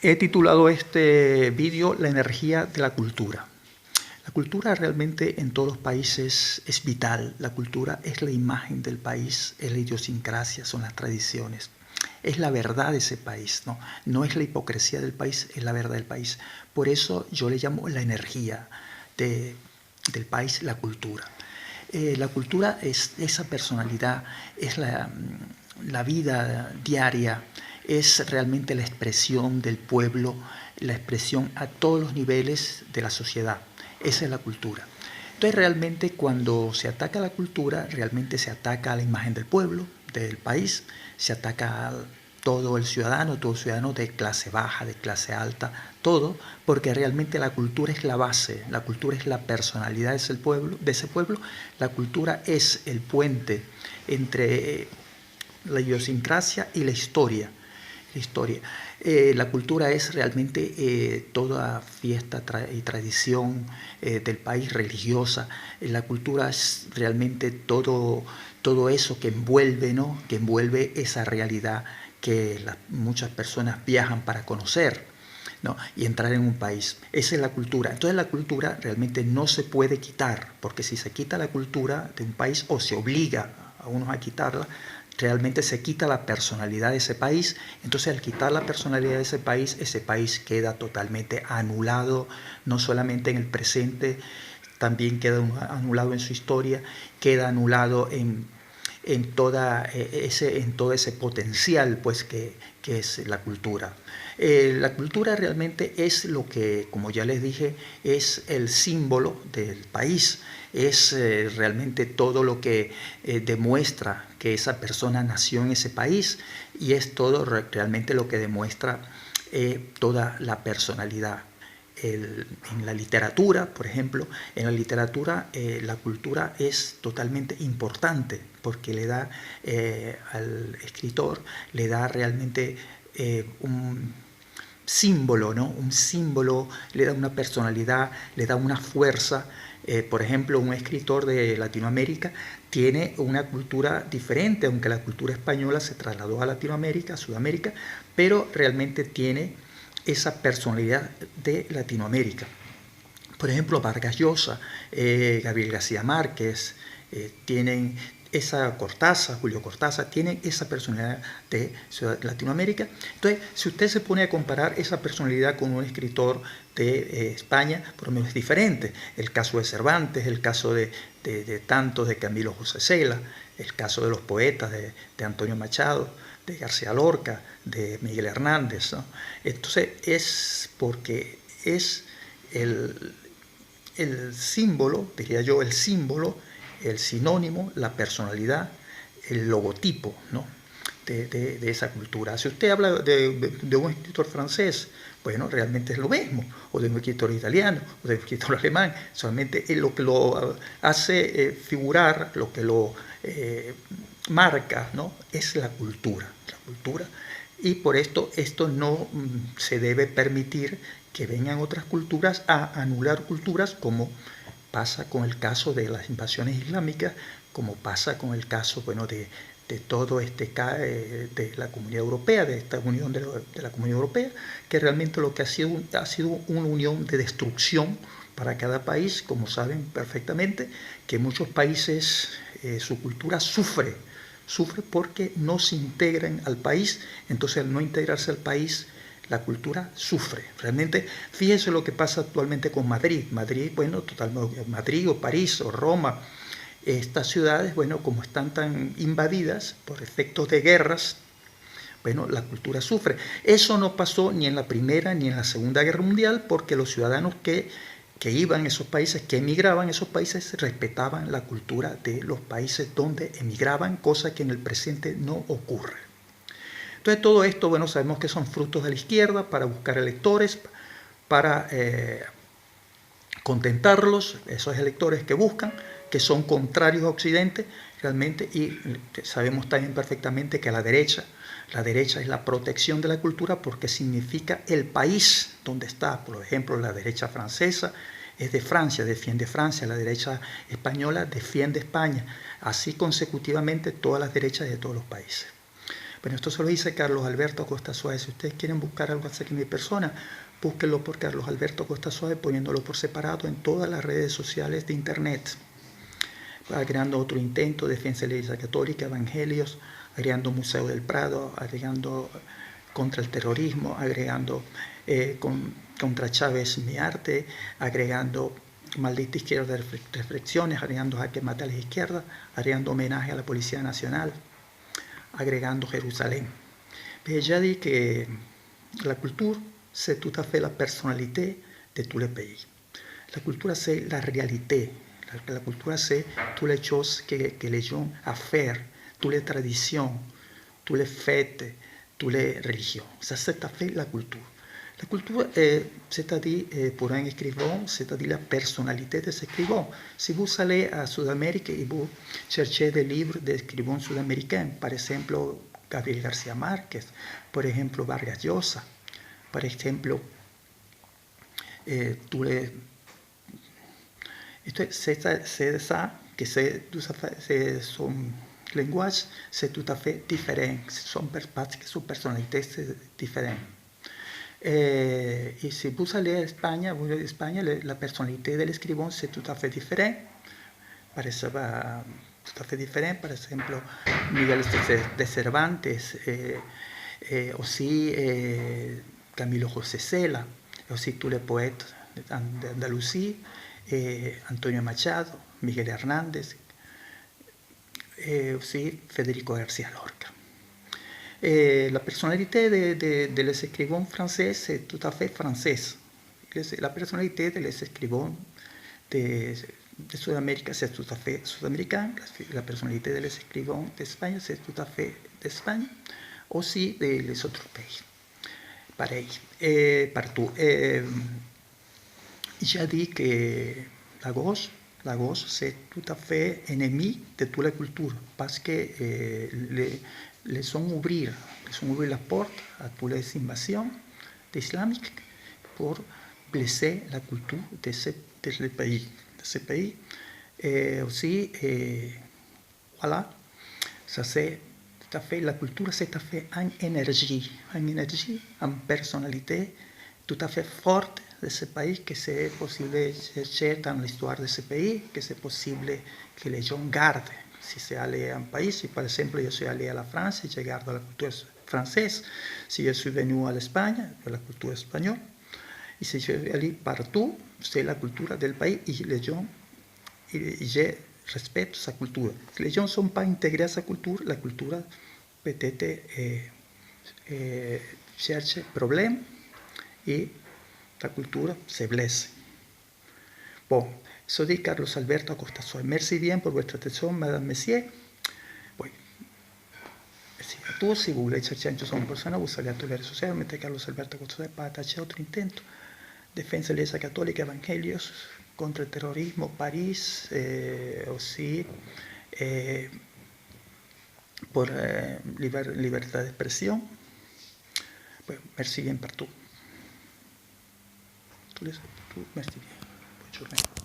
He titulado este vídeo La energía de la cultura. La cultura realmente en todos los países es vital. La cultura es la imagen del país, es la idiosincrasia, son las tradiciones. Es la verdad de ese país, ¿no? No es la hipocresía del país, es la verdad del país. Por eso yo le llamo la energía del país, la cultura. La cultura es esa personalidad, es la vida diaria, es realmente la expresión del pueblo, la expresión a todos los niveles de la sociedad. Esa es la cultura. Entonces realmente cuando se ataca a la cultura, realmente se ataca a la imagen del pueblo, del país, se ataca a todo el ciudadano de clase baja, de clase alta, todo, porque realmente la cultura es la base, la cultura es la personalidad de ese pueblo, la cultura es el puente entre la idiosincrasia y la historia. La cultura es realmente toda fiesta y tradición del país religiosa. La cultura es realmente todo eso que envuelve, ¿no? Que envuelve esa realidad que muchas personas viajan para conocer, ¿no? Y entrar en un país. Esa es la cultura. Entonces la cultura realmente no se puede quitar, porque si se quita la cultura de un país o se obliga a unos a quitarla, realmente se quita la personalidad de ese país. Entonces al quitar la personalidad de ese país queda totalmente anulado, no solamente en el presente, también queda anulado en su historia, queda anulado en todo ese potencial pues, que es la cultura. La cultura realmente es lo que, como ya les dije, es el símbolo del país, es realmente todo lo que demuestra que esa persona nació en ese país y es todo realmente lo que demuestra toda la personalidad. En la literatura, por ejemplo, en la literatura la cultura es totalmente importante porque le da al escritor, le da realmente un símbolo, ¿no? Un símbolo, le da una personalidad, le da una fuerza. Por ejemplo, un escritor de Latinoamérica tiene una cultura diferente, aunque la cultura española se trasladó a Latinoamérica, a Sudamérica, pero realmente tiene esa personalidad de Latinoamérica. Por ejemplo, Vargas Llosa, Gabriel García Márquez, tienen esa Cortázar, Julio Cortázar, tienen esa personalidad de Latinoamérica. Entonces, si usted se pone a comparar esa personalidad con un escritor de España, por lo menos es diferente. El caso de Cervantes, el caso de tantos, de Camilo José Cela, el caso de los poetas de Antonio Machado, de García Lorca, de Miguel Hernández, ¿no? Entonces es porque es el símbolo, diría yo, el símbolo, el sinónimo, la personalidad, el logotipo, ¿no? de esa cultura. Si usted habla de un escritor francés, bueno, realmente es lo mismo, o de un escritor italiano, o de un escritor alemán, solamente lo que lo hace figurar, lo que lo marca, ¿no? Es la cultura, y por esto no se debe permitir que vengan otras culturas a anular culturas, como pasa con el caso de las invasiones islámicas, como pasa con el caso, bueno, de todo de la Comunidad Europea, de esta unión de la Comunidad Europea, que realmente lo que ha sido una unión de destrucción para cada país, como saben perfectamente, que muchos países su cultura sufre porque no se integran al país. Entonces al no integrarse al país, la cultura sufre. Realmente, fíjense lo que pasa actualmente con Madrid. Bueno, totalmente, Madrid o París o Roma, estas ciudades, bueno, como están tan invadidas por efectos de guerras, bueno, la cultura sufre. Eso no pasó ni en la Primera ni en la Segunda Guerra Mundial, porque los ciudadanos que iban a esos países, que emigraban a esos países, respetaban la cultura de los países donde emigraban, cosa que en el presente no ocurre. Entonces todo esto, bueno, sabemos que son frutos de la izquierda para buscar electores, para contentarlos, esos electores que buscan, que son contrarios a Occidente, realmente, y sabemos también perfectamente que la derecha es la protección de la cultura porque significa el país donde está. Por ejemplo, la derecha francesa es de Francia, defiende Francia, la derecha española defiende España, así consecutivamente todas las derechas de todos los países. Bueno, esto se lo dice Carlos Alberto Acosta Suárez. Si ustedes quieren buscar algo acerca de mi persona, búsquenlo por Carlos Alberto Acosta Suárez, poniéndolo por separado en todas las redes sociales de internet. Agregando otro intento, Defensa de la Iglesia Católica, Evangelios, agregando Museo del Prado, agregando contra el terrorismo, agregando contra Chávez mi arte, agregando Maldita Izquierda de Reflexiones, agregando Jaque Mate a la Izquierda, agregando Homenaje a la Policía Nacional, agregando Jerusalén. Mais j'ai dit que la culture, c'est tout à fait la personnalité de tous les pays. La culture, c'est la réalité. La culture, c'est toutes les choses que les gens ont à faire, toutes les traditions, toutes les fêtes, toutes les religions. Ça, c'est tout à fait la culture. La culture, c'est-à-dire, pour un écrivain, c'est-à-dire la personnalité de cet écrivain. Si vous allez à Sud-Amérique et vous cherchez des livres d'écrivains sud-américains, par exemple, Gabriel García Márquez, por ejemplo, Vargas Llosa, por ejemplo, tous les... C'est ça, que son langage, c'est tout à fait différent, parce que son personnalité, c'est différent. Y si vous allez à Espagne, la personnalité de l'escrivain, c'est tout à fait différent. Par exemple, Miguel de Cervantes, aussi Camilo José Cela, aussi tous les poètes d'Andalousie, Antonio Machado, Miguel Hernández, aussi Federico García Lorca. La personnalité de les écrivains français, c'est tout à fait française. La personnalité de les écrivains de Sud-Amérique, c'est tout à fait sud-américain. La personnalité de les écrivains d'Espagne, c'est tout à fait d'Espagne. Aussi de les autres pays. Pareil, partout. J'ai dit que la gauche, c'est tout à fait ennemi de toute la culture, parce que les ont ouvrir la porte à toutes les invasions islamiques pour blesser la culture de ce pays. Et aussi, voilà, ça c'est tout à fait, la culture c'est tout à fait une énergie, une personnalité tout à fait forte de ce pays, que c'est possible de chercher dans l'histoire de ce pays, que c'est possible que les gens gardent. Si c'est allé à un pays, si par exemple je suis allé à la France, je garde la culture française. Si je suis venu à l'Espagne, la culture espagnole. Et si je suis allé partout, c'est la culture del pays et les gens, je respecte sa culture. Si les gens ne sont pas intégrés à sa culture, la culture peut-être cherche problème et la culture se blesse. Bon, soy Carlos Alberto Acosta Suárez. Merci bien por vuestra atención, Madame Messier. Bueno, merci a tous. Si vous voulez chercher une persona, vous allez à toutes les réseaux sociaux, mettez Carlos Alberto Acosta Suárez para attacher otro intento. Defensa de la Iglesia Católica, Evangelios, contra el terrorismo, París, aussi por libertad de expresión. Bueno, merci bien partout. Merci bien. Bonne journée.